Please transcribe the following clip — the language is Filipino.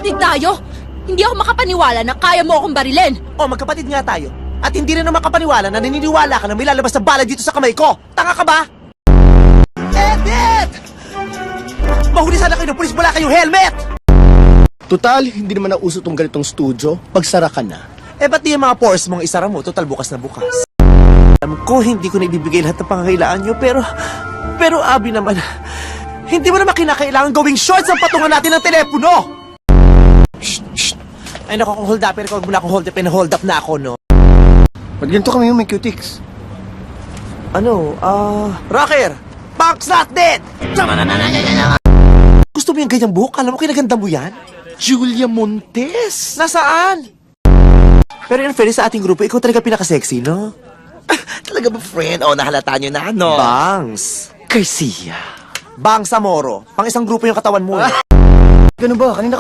magkakapatid tayo. Hindi ako makapaniwala na kaya mo akong barilin. O, magkapatid nga tayo. At hindi rin naman makapaniwala na naniniwala ka na may lalabas na bala dito sa kamay ko. Tanga ka ba? Edit! Mahuli sana kayo ng pulis, wala kayong helmet! Total, hindi naman nauso tong ganitong studio. Pagsara ka na. Eh, ba't di yung mga pores mong isara mo? Total, bukas na bukas. Alam ko, hindi ko na ibibigay lahat ng pangangailangan nyo, pero Abi naman, hindi mo naman kinakailangan gawing shorts ang patungan natin ng telepono! Shh! Ay, naku, kung hold upin ako, huwag mo na akong hold upin, hold up na ako, no? Ba't ganito kami yung may cutics? Rocker! Box not dead! Gusto mo yung ganyang buhok? Alam mo, kinaganda mo yan? Julia Montes! Nasaan? Pero in fairness sa ating grupo, ikaw talaga pinaka-sexy, no? Talaga ba, friend? O, nahalata nyo na, no? Bangs! Garcia. Bangs Amoro. Pang isang grupo yung katawan mo. Ganun ba? Kanina